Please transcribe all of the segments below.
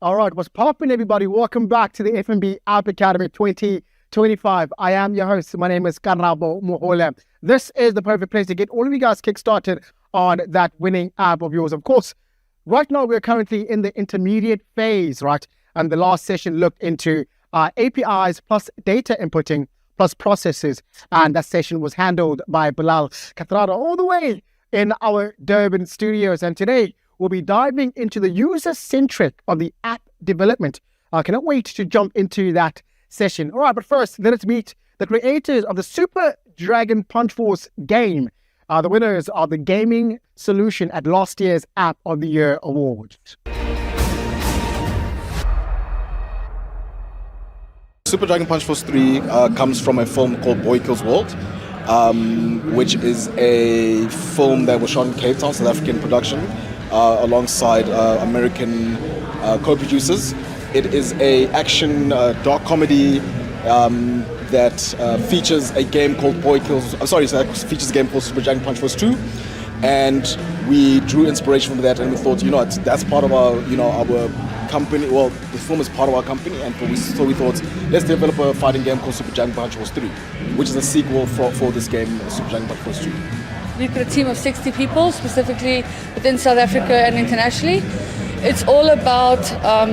All right, what's poppin', everybody? Welcome back to the FNB App Academy 2025. I am your host. My name is Karabo Mohola. This is the perfect place to get all of you guys kickstarted on that winning app of yours. Of course, right now we're currently in the intermediate phase, right? And the last session looked into APIs plus data inputting plus processes. And that session was handled by Bilal Kathrada all the way in our Durban studios. And today, we'll be diving into the user-centric of the app development. I cannot wait to jump into that session. All right, but first, let us meet the creators of the Super Dragon Punch Force game. The winners are the gaming solution at last year's App of the Year Awards. Super Dragon Punch Force 3 comes from a film called Boy Kills World, which is a film that was shot in Cape Town, South African production, alongside American co-producers. It is a action dark comedy that features a game called features a game called Super Dragon Punch Force 2, and we drew inspiration from that, and we thought, that's part of our company. Well, the film is part of our company, and so we thought, let's develop a fighting game called Super Dragon Punch Force 3, which is a sequel for this game, Super Dragon Punch Force 2. We've got a team of 60 people, specifically within South Africa and internationally. It's all about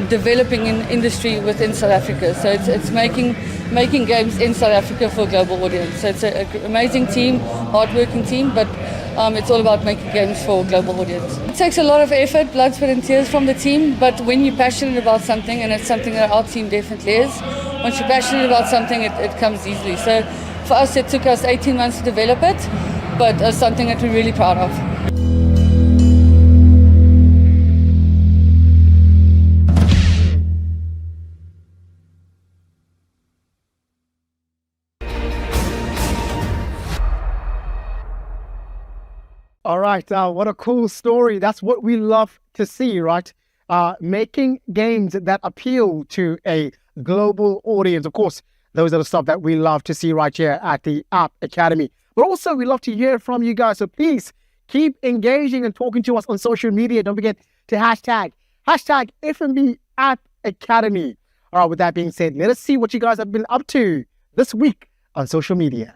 developing an industry within South Africa. So it's making games in South Africa for a global audience. So it's an amazing team, hardworking team, but it's all about making games for a global audience. It takes a lot of effort, blood, sweat and tears from the team, but when you're passionate about something, and it's something that our team definitely is, once you're passionate about something, it comes easily. So for us, it took us 18 months to develop it, but something that we're really proud of. All right, what a cool story. That's what we love to see, right? Making games that appeal to a global audience. Of course, those are the stuff that we love to see right here at the App Academy. But also, we love to hear from you guys. So please keep engaging and talking to us on social media. Don't forget to hashtag FNB App Academy. All right, with that being said, let us see what you guys have been up to this week on social media.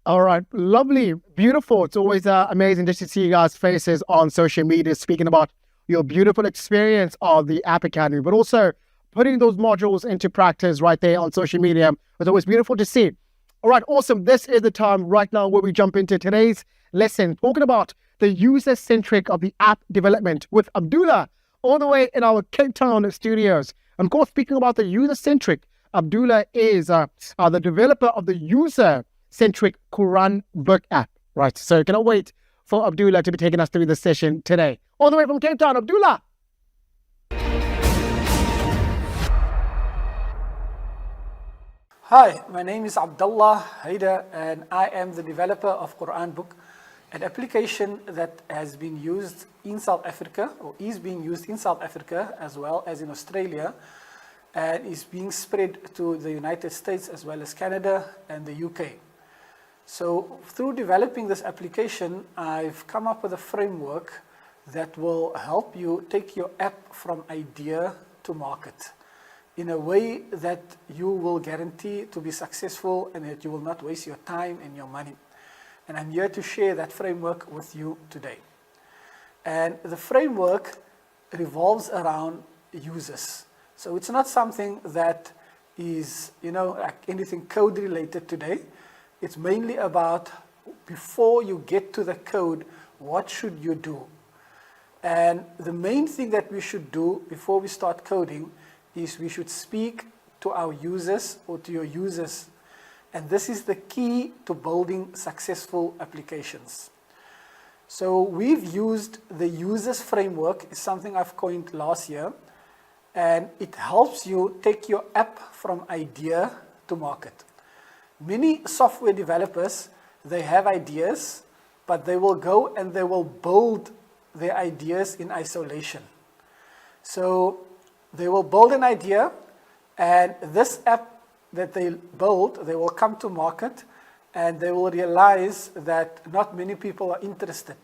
All right, lovely, beautiful. It's always amazing just to see you guys' faces on social media, speaking about your beautiful experience of the App Academy, but also putting those modules into practice right there on social media. It's always beautiful to see. All right, awesome. This is the time right now where we jump into today's lesson, talking about the user-centric of the app development with Abdullah, all the way in our Cape Town studios. And of course, speaking about the user-centric, Abdullah is the developer of the user-centric Quran book app, right? So cannot wait for Abdullah to be taking us through this session today. All the way from Cape Town, Abdullah. Hi, my name is Abdullah Haida, and I am the developer of Quran Book, an application that has been used in South Africa, or is being used in South Africa as well as in Australia, and is being spread to the United States as well as Canada and the UK. So through developing this application, I've come up with a framework that will help you take your app from idea to market in a way that you will guarantee to be successful and that you will not waste your time and your money. And I'm here to share that framework with you today. And the framework revolves around users. So it's not something that is, like anything code related today, it's mainly about before you get to the code, what should you do? And the main thing that we should do before we start coding is we should speak to our users or to your users. And this is the key to building successful applications. So we've used the users framework, is something I've coined last year, and it helps you take your app from idea to market. Many software developers, they have ideas, but they will go and they will build their ideas in isolation. So they will build an idea, and this app that they build, they will come to market, and they will realize that not many people are interested.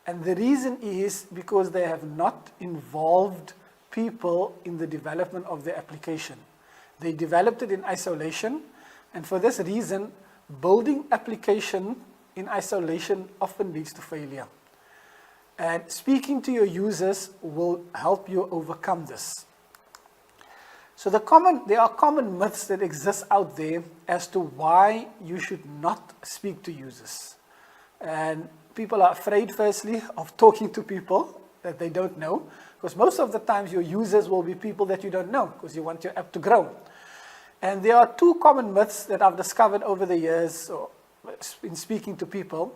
And the reason is because they have not involved people in the development of the application. They developed it in isolation, and for this reason, building application in isolation often leads to failure. And speaking to your users will help you overcome this. So there are common myths that exist out there as to why you should not speak to users. And people are afraid, firstly, of talking to people that they don't know, because most of the times your users will be people that you don't know, because you want your app to grow. And there are two common myths that I've discovered over the years in speaking to people.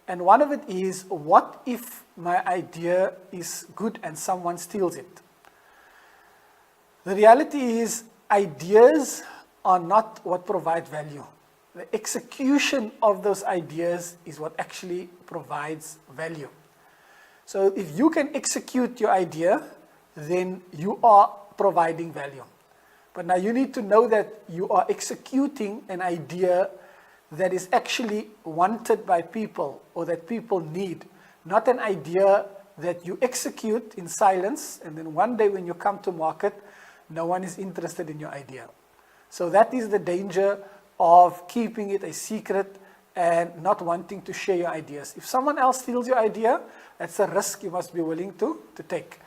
And one of it is, what if my idea is good and someone steals it? The reality is, ideas are not what provide value. The execution of those ideas is what actually provides value. So if you can execute your idea, then you are providing value. But now you need to know that you are executing an idea that is actually wanted by people or that people need, not an idea that you execute in silence, and then one day when you come to market, no one is interested in your idea. So that is the danger of keeping it a secret and not wanting to share your ideas. If someone else steals your idea, that's a risk you must be willing to take.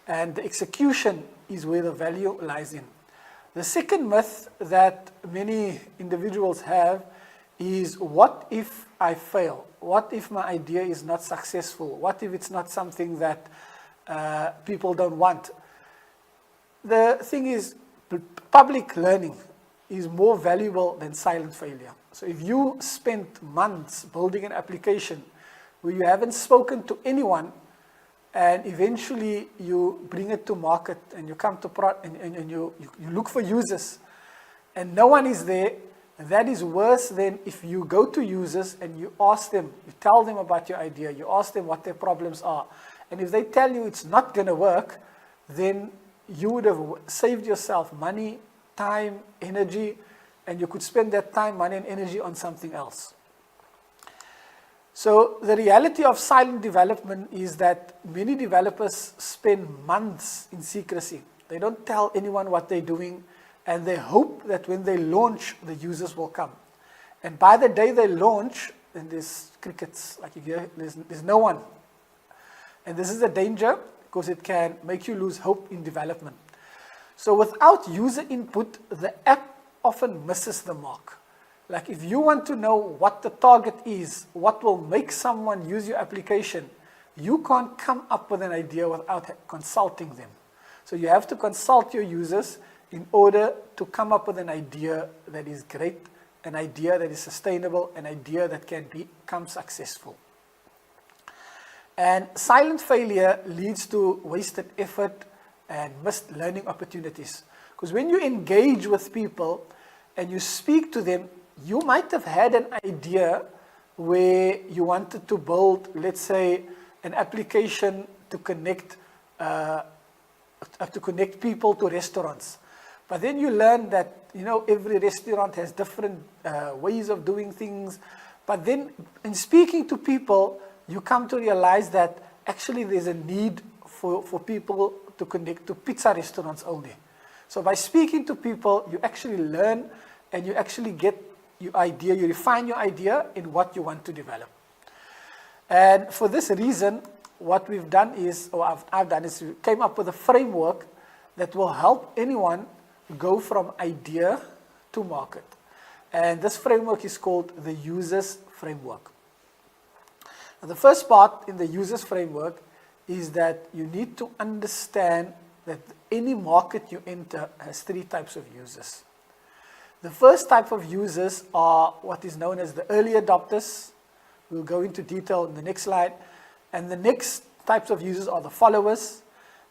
And the execution is where the value lies in. The second myth that many individuals have is, what if I fail? What if my idea is not successful? What if it's not something that people don't want? The thing is, public learning is more valuable than silent failure. So if you spent months building an application where you haven't spoken to anyone, and eventually you bring it to market and you come to and you look for users and no one is there, that is worse than if you go to users and you ask them, you tell them about your idea, you ask them what their problems are. And if they tell you it's not going to work, then you would have saved yourself money, time, energy, and you could spend that time, money, and energy on something else. So the reality of silent development is that many developers spend months in secrecy. They don't tell anyone what they're doing, and they hope that when they launch, the users will come. And by the day they launch, then there's crickets, like there's no one. And this is a danger, because it can make you lose hope in development. So without user input, the app often misses the mark. Like if you want to know what the target is, what will make someone use your application, you can't come up with an idea without consulting them. So you have to consult your users in order to come up with an idea that is great, an idea that is sustainable, an idea that can become successful. And silent failure leads to wasted effort and missed learning opportunities. Because when you engage with people and you speak to them, you might have had an idea where you wanted to build, let's say, an application to connect people to restaurants. But then you learn that, every restaurant has different ways of doing things. But then in speaking to people, you come to realize that actually there's a need for people to connect to pizza restaurants only. So by speaking to people, you actually learn and you actually get your idea, you refine your idea in what you want to develop. And for this reason, what we've done is, or I've done is, we came up with a framework that will help anyone go from idea to market. And this framework is called the users framework. Now, the first part in the users framework is that you need to understand that any market you enter has three types of users. The first type of users are what is known as the early adopters. We'll go into detail in the next slide. And the next types of users are the followers.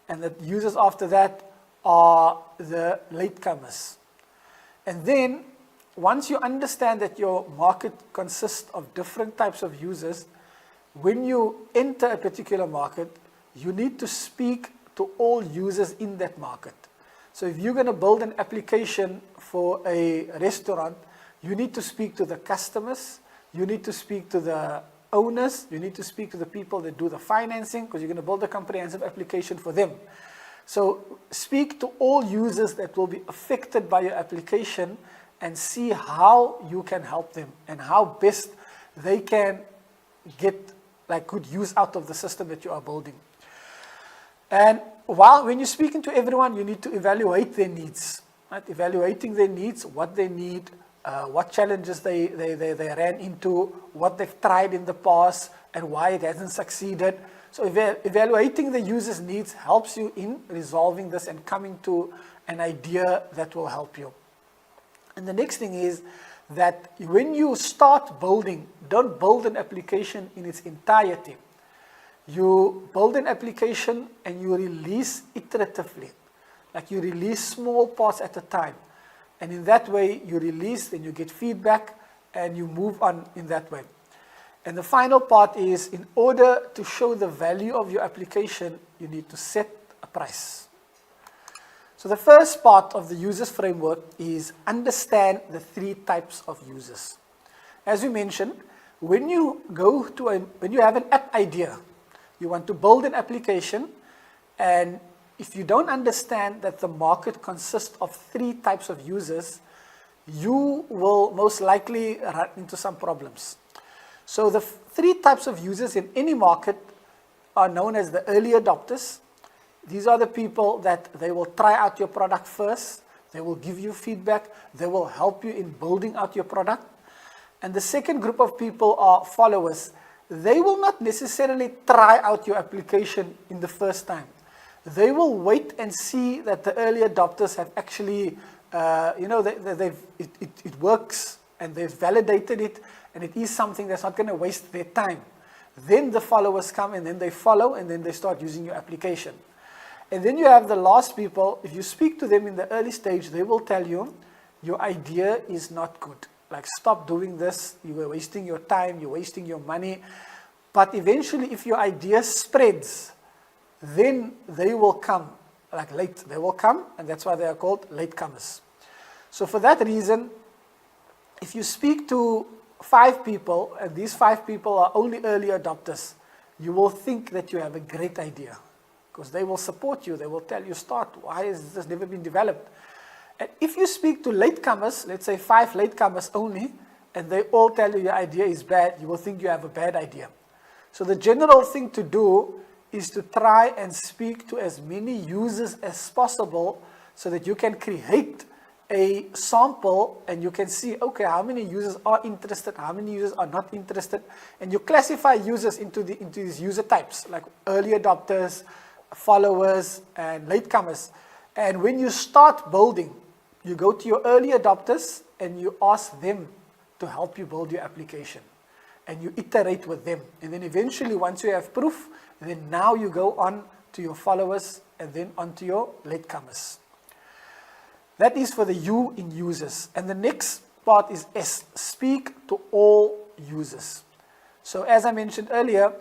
And the users after that are the latecomers. And then, once you understand that your market consists of different types of users, when you enter a particular market, you need to speak to all users in that market. So if you're going to build an application for a restaurant, you need to speak to the customers, you need to speak to the owners, you need to speak to the people that do the financing, because you're going to build a comprehensive application for them. So speak to all users that will be affected by your application and see how you can help them and how best they can get like good use out of the system that you are building. And when you're speaking to everyone, you need to evaluate their needs, right? Evaluating their needs, what they need, what challenges they ran into, what they've tried in the past, and why it hasn't succeeded. So evaluating the user's needs helps you in resolving this and coming to an idea that will help you. And the next thing is that when you start building, don't build an application in its entirety. You build an application and you release iteratively. Like you release small parts at a time. And in that way, you release, then you get feedback, and you move on in that way. And the final part is, in order to show the value of your application, you need to set a price. So the first part of the users framework is understand the three types of users. As we mentioned, when you have an app idea, you want to build an application, and if you don't understand that the market consists of three types of users, you will most likely run into some problems. So the three types of users in any market are known as the early adopters. These are the people that they will try out your product first, they will give you feedback, they will help you in building out your product. And the second group of people are followers. They will not necessarily try out your application in the first time. They will wait and see that the early adopters have actually, it works and they've validated it, and it is something that's not going to waste their time. Then the followers come, and then they follow, and then they start using your application. And then you have the last people. If you speak to them in the early stage, they will tell you, your idea is not good. Like, stop doing this. You are wasting your time. You're wasting your money. But eventually, if your idea spreads, then they will come, like late. They will come, and that's why they are called latecomers. So for that reason, if you speak to 5 people, and these 5 people are only early adopters, you will think that you have a great idea, because they will support you. They will tell you, start. Why has this never been developed? And if you speak to latecomers, let's say 5 latecomers only, and they all tell you your idea is bad, you will think you have a bad idea. So the general thing to do is to try and speak to as many users as possible so that you can create a sample and you can see, okay, how many users are interested, how many users are not interested, and you classify users into these user types, like early adopters, followers, and latecomers. And when you start building, you go to your early adopters and you ask them to help you build your application. And you iterate with them. And then eventually, once you have proof, then now you go on to your followers and then on to your latecomers. That is for the U in users. And the next part is S, speak to all users. So as I mentioned earlier,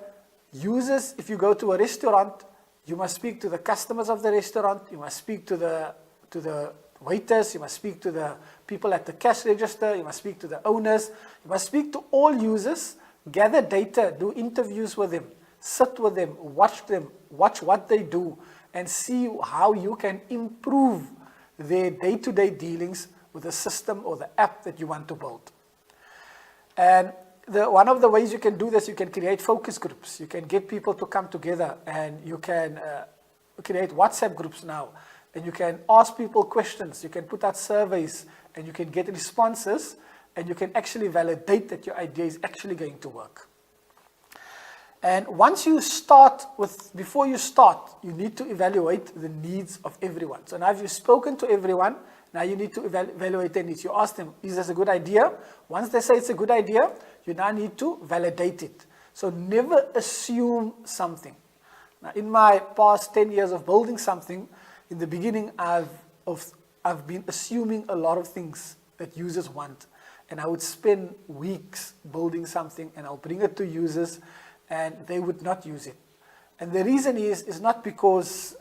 users, if you go to a restaurant, you must speak to the customers of the restaurant, you must speak to the waiters, you must speak to the people at the cash register, you must speak to the owners, you must speak to all users, gather data, do interviews with them, sit with them, watch what they do, and see how you can improve their day-to-day dealings with the system or the app that you want to build. And one of the ways you can do this, you can create focus groups. You can get people to come together, and you can create WhatsApp groups now. and you can ask people questions, you can put out surveys, and you can get responses, and you can actually validate that your idea is actually going to work. And once you start before you start, you need to evaluate the needs of everyone. So now if you've spoken to everyone, now you need to evaluate their needs. You ask them, is this a good idea? Once they say it's a good idea, you now need to validate it. So never assume something. Now in my past 10 years of building something, in the beginning I've been assuming a lot of things that users want. And I would spend weeks building something, and I'll bring it to users, and they would not use it. And the reason is not because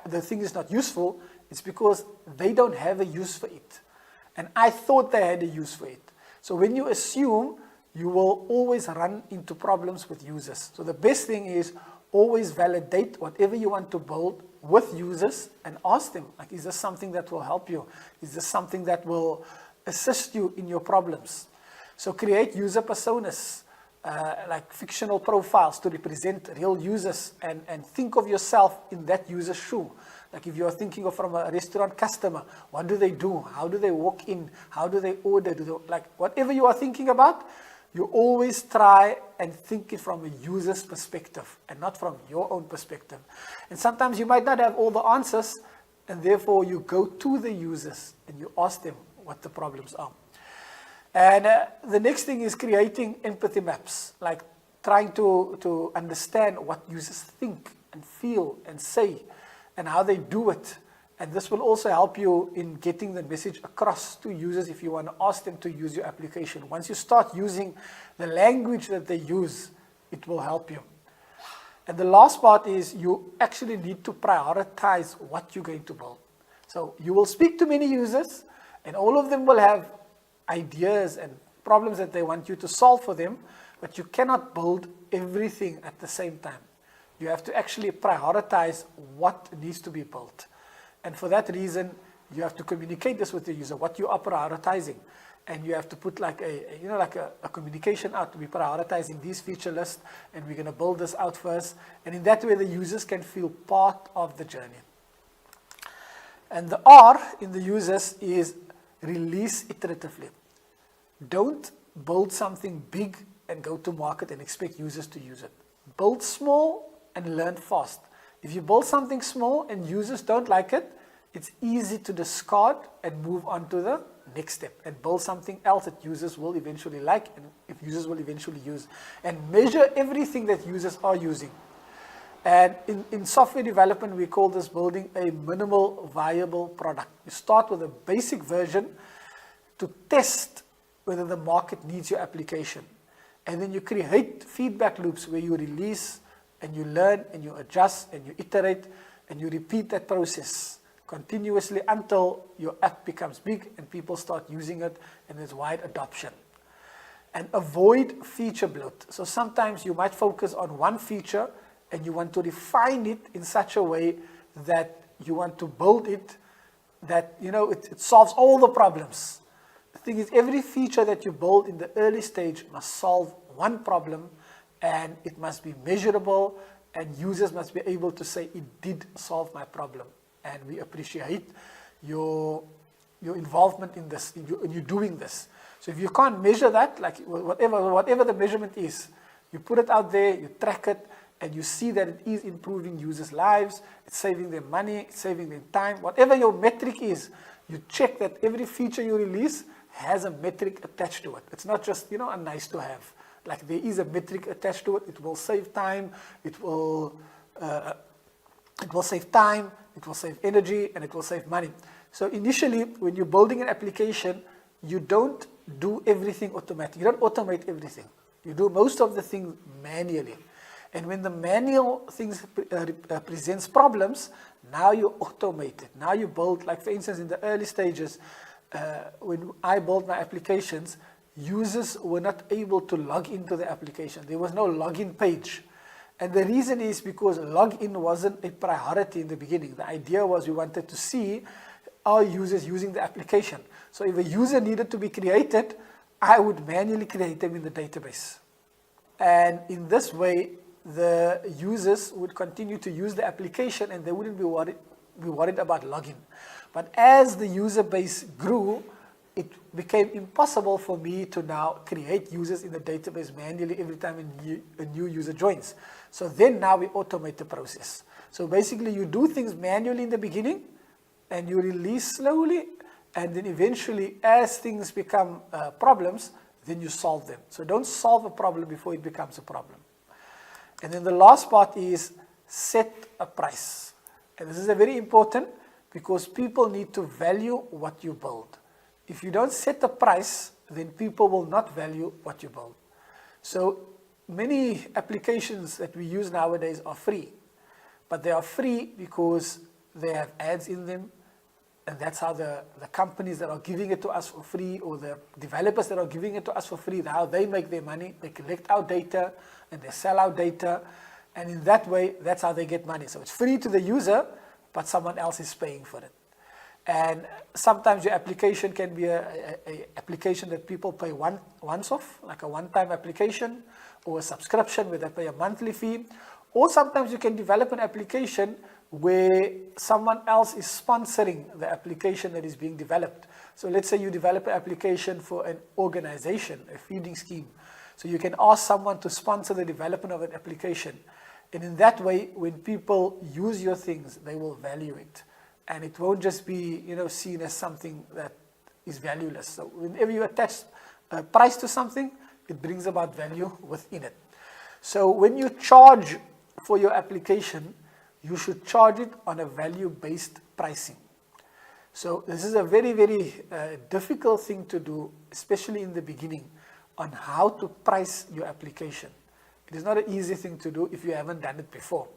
the thing is not useful, it's because they don't have a use for it. And I thought they had a use for it. So when you assume, you will always run into problems with users. So the best thing is always validate whatever you want to build with users and ask them, like, is this something that will help you? Is this something that will assist you in your problems? So create user personas, like fictional profiles to represent real users, and think of yourself in that user's shoe. Like if you are thinking of from a restaurant customer, what do they do? How do they walk in? How do they order? Like whatever you are thinking about, you always try and think it from a user's perspective and not from your own perspective. And sometimes you might not have all the answers, and therefore you go to the users and you ask them what the problems are. And the next thing is creating empathy maps, like trying to understand what users think and feel and say and how they do it. And this will also help you in getting the message across to users if you want to ask them to use your application. Once you start using the language that they use, it will help you. And the last part is you actually need to prioritize what you're going to build. So you will speak to many users, and all of them will have ideas and problems that they want you to solve for them, but you cannot build everything at the same time. You have to actually prioritize what needs to be built. And for that reason, you have to communicate this with the user, what you are prioritizing. And you have to put like a communication out to be prioritizing these feature lists, and we're going to build this out first. And in that way, the users can feel part of the journey. And the R in the users is release iteratively. Don't build something big and go to market and expect users to use it. Build small and learn fast. If you build something small and users don't like it, it's easy to discard and move on to the next step and build something else that users will eventually like and if users will eventually use. And measure everything that users are using. And in software development, we call this building a minimal viable product. You start with a basic version to test whether the market needs your application. And then you create feedback loops where you release and you learn and you adjust and you iterate and you repeat that process continuously until your app becomes big and people start using it and there's wide adoption. And avoid feature bloat. So sometimes you might focus on one feature and you want to refine it in such a way that you want to build it that, it solves all the problems. The thing is, every feature that you build in the early stage must solve one problem, and it must be measurable, and users must be able to say, it did solve my problem. And we appreciate your involvement in this, in you doing this. So if you can't measure that, like whatever the measurement is, you put it out there, you track it, and you see that it is improving users' lives, it's saving them money, it's saving them time. Whatever your metric is, you check that every feature you release has a metric attached to it. It's not just, a nice to have. Like there is a metric attached to it. It will save time, it will save time, it will save energy, and it will save money. So initially, when you're building an application, you don't do everything automatic. You don't automate everything. You do most of the things manually. And when the manual things presents problems, now you automate it. Now you build, like for instance, in the early stages, when I built my applications, users were not able to log into the application. There was no login page. And the reason is because login wasn't a priority in the beginning. The idea was we wanted to see our users using the application. So if a user needed to be created, I would manually create them in the database. And in this way, the users would continue to use the application and they wouldn't be worried we worried about login. But as the user base grew, it became impossible for me to now create users in the database manually every time a new user joins. So then now we automate the process. So basically you do things manually in the beginning and you release slowly, and then eventually as things become problems, then you solve them. So don't solve a problem before it becomes a problem. And then the last part is set a price. And this is a very important, because people need to value what you build. If you don't set a price, then people will not value what you build. So many applications that we use nowadays are free, but they are free because they have ads in them, and that's how the companies that are giving it to us for free, or the developers that are giving it to us for free, how they make their money. They collect our data and they sell our data, and in that way, that's how they get money. So it's free to the user, but someone else is paying for it. And sometimes your application can be a application that people pay once off, like a one-time application, or a subscription where they pay a monthly fee. Or sometimes you can develop an application where someone else is sponsoring the application that is being developed. So let's say you develop an application for an organization, a feeding scheme. So you can ask someone to sponsor the development of an application. And in that way, when people use your things, they will value it. And it won't just be, seen as something that is valueless. So whenever you attach a price to something, it brings about value within it. So when you charge for your application, you should charge it on a value-based pricing. So this is a very, very difficult thing to do, especially in the beginning, on how to price your application. It is not an easy thing to do if you haven't done it before.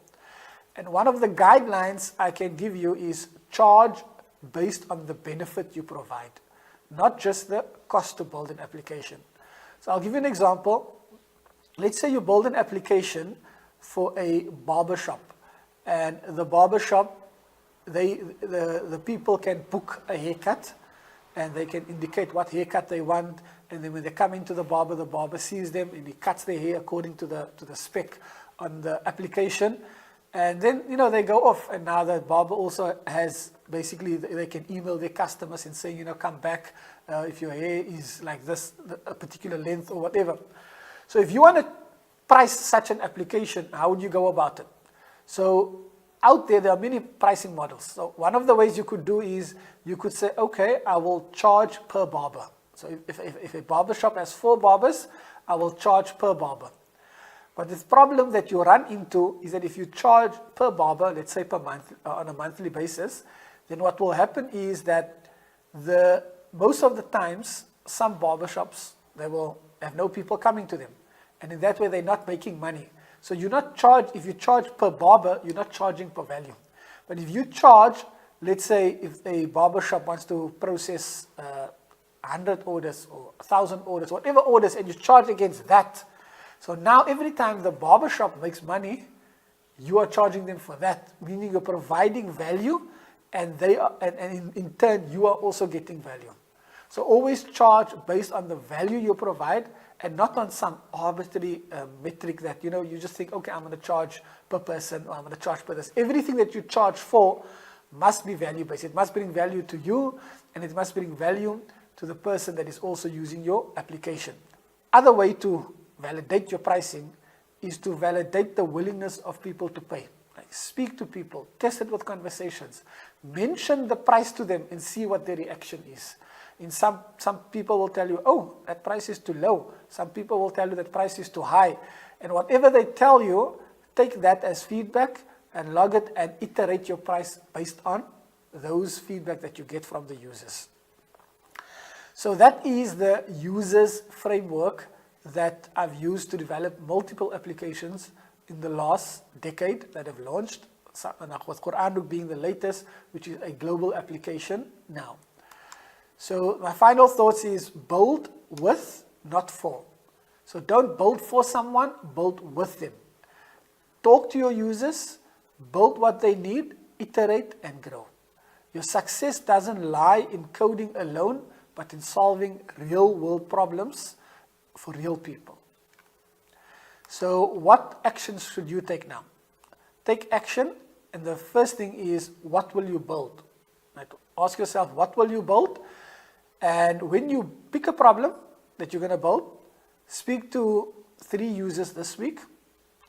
And one of the guidelines I can give you is charge based on the benefit you provide, not just the cost to build an application. So I'll give you an example. Let's say you build an application for a barbershop, and the barbershop, the people can book a haircut, and they can indicate what haircut they want, and then when they come into the barber sees them and he cuts their hair according to the spec on the application. And then, they go off, and now the barber also has, basically, they can email their customers and say, come back if your hair is like this, a particular length or whatever. So if you want to price such an application, how would you go about it? So out there are many pricing models. So one of the ways you could do is, you could say, okay, I will charge per barber. So if a barber shop has 4 barbers, I will charge per barber. But the problem that you run into is that if you charge per barber, let's say per month, on a monthly basis, then what will happen is that most of the times, some barbershops, they will have no people coming to them. And in that way, they're not making money. So if you charge per barber, you're not charging per value. But if you charge, let's say if a barbershop wants to process 100 orders or 1,000 orders, whatever orders, and you charge against that, so now every time the barbershop makes money, you are charging them for that, meaning you're providing value, and in turn you are also getting value. So always charge based on the value you provide, and not on some arbitrary metric that you just think, okay, I'm going to charge per person, or I'm going to charge per this. Everything that you charge for must be value based. It must bring value to you, and it must bring value to the person that is also using your application. Other way to validate your pricing is to validate the willingness of people to pay. Like, speak to people, test it with conversations, mention the price to them and see what their reaction is. In some people will tell you, oh, that price is too low. Some people will tell you that price is too high. And whatever they tell you, take that as feedback and log it and iterate your price based on those feedback that you get from the users. So that is the users framework that I've used to develop multiple applications in the last decade that have launched, with Quran Book being the latest, which is a global application now. So my final thoughts is build with, not for. So don't build for someone, build with them. Talk to your users, build what they need, iterate and grow. Your success doesn't lie in coding alone, but in solving real world problems for real people. So what actions should you take now? Take action And the first thing is, what will you build? Right? Ask yourself, what will you build? And when you pick a problem that you're going to build, speak to 3 users this week,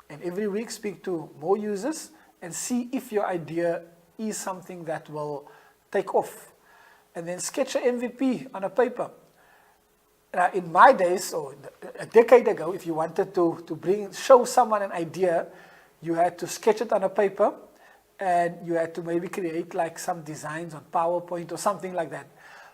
and every week speak to more users and see if your idea is something that will take off. And then sketch an MVP on a paper. Now, in my days, or a decade ago, if you wanted to show someone an idea, you had to sketch it on a paper, and you had to maybe create like some designs on PowerPoint or something like that.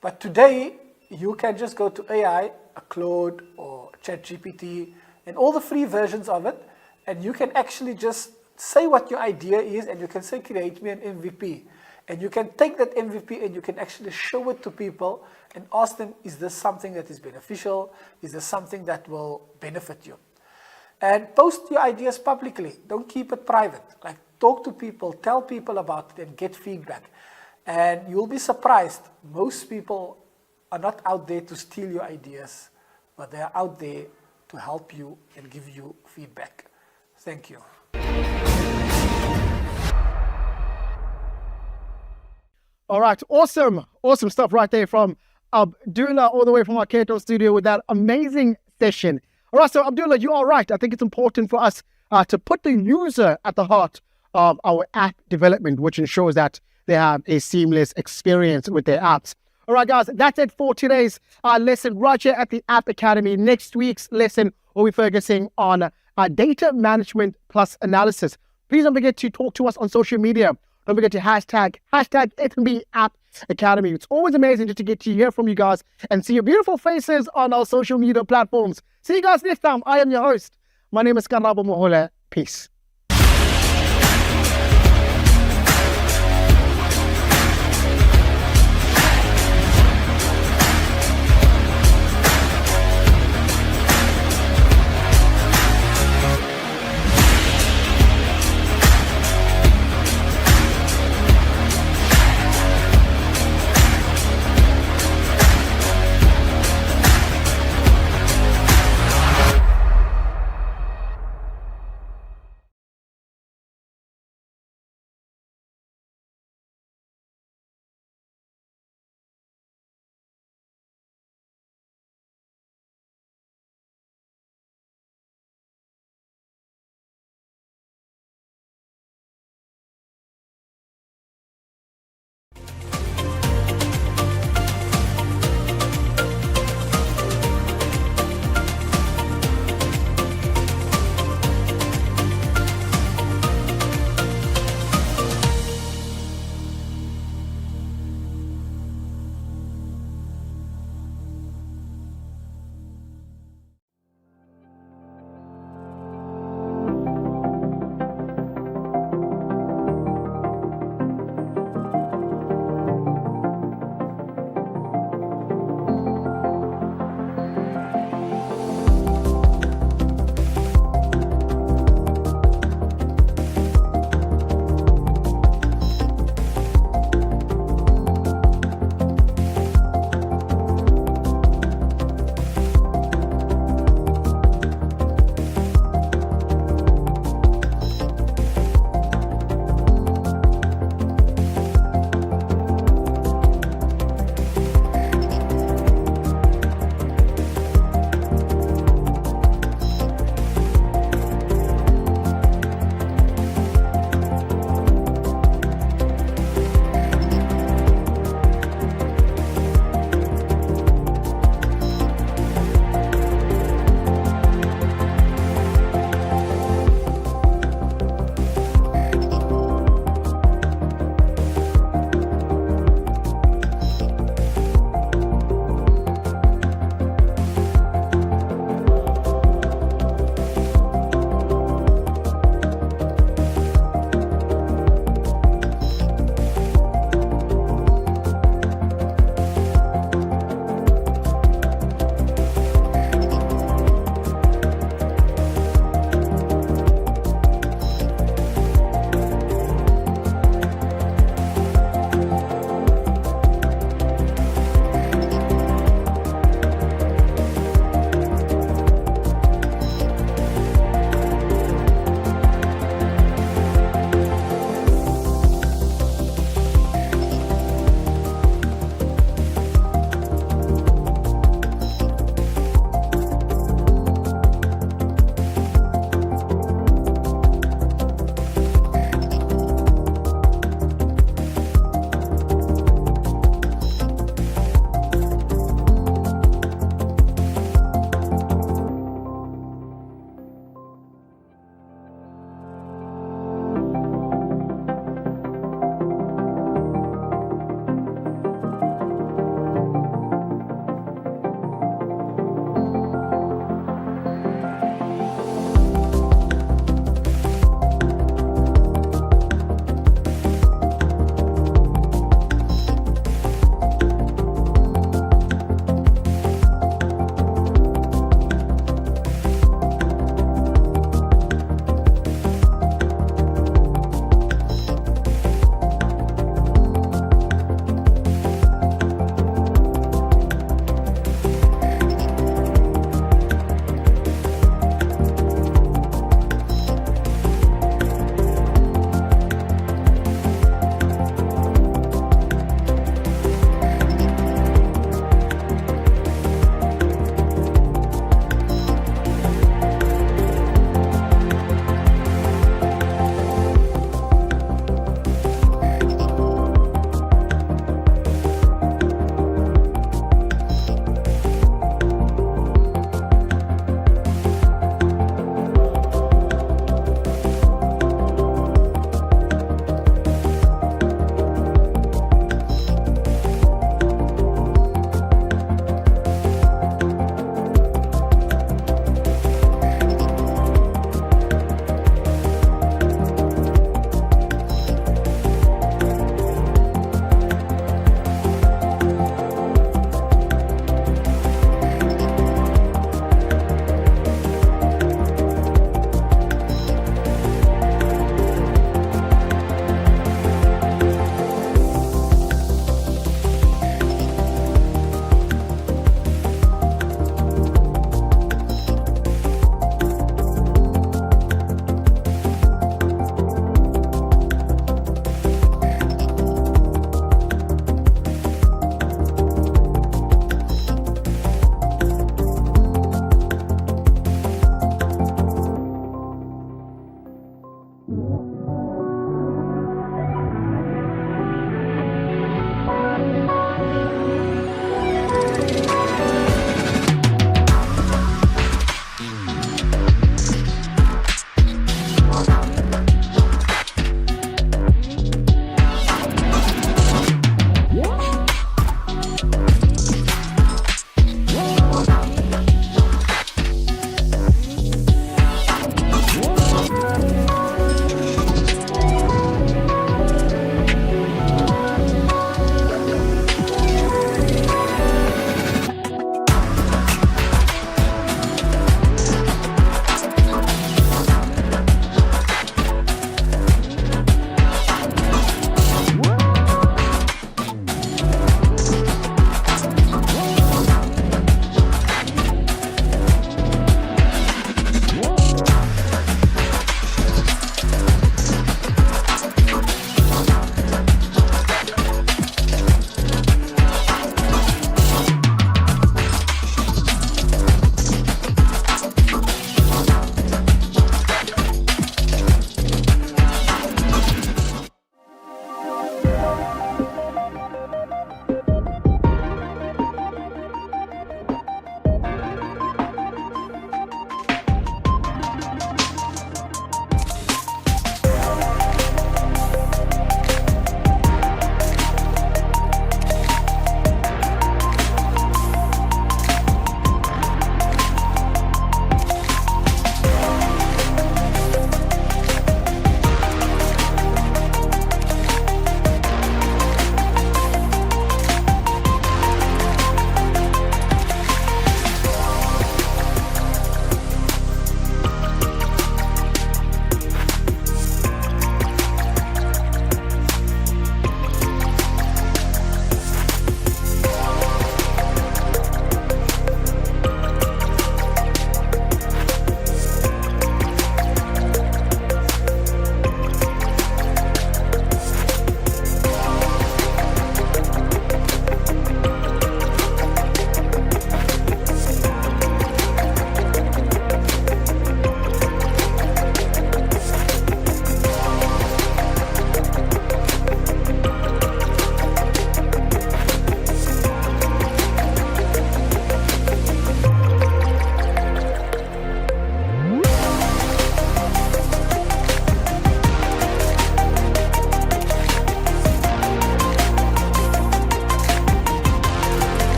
But today, you can just go to AI, a Claude or ChatGPT, and all the free versions of it, and you can actually just say what your idea is, and you can say, create me an MVP. And you can take that MVP and you can actually show it to people and ask them, is this something that is beneficial? Is this something that will benefit you? And post your ideas publicly. Don't keep it private. Like, talk to people, tell people about it, and get feedback. And you'll be surprised. Most people are not out there to steal your ideas, but they are out there to help you and give you feedback. Thank you. All right, awesome stuff right there from Abdullah, all the way from our Cape Town studio with that amazing session. All right, so Abdullah, you are right. I think it's important for us to put the user at the heart of our app development, which ensures that they have a seamless experience with their apps. All right, guys, that's it for today's lesson right here at the App Academy. Next week's lesson, we'll be focusing on data management plus analysis. Please don't forget to talk to us on social media. Don't forget to hashtag FNB App Academy. It's always amazing just to get to hear from you guys and see your beautiful faces on our social media platforms. See you guys next time. I am your host. My name is Karabo Mohole. Peace.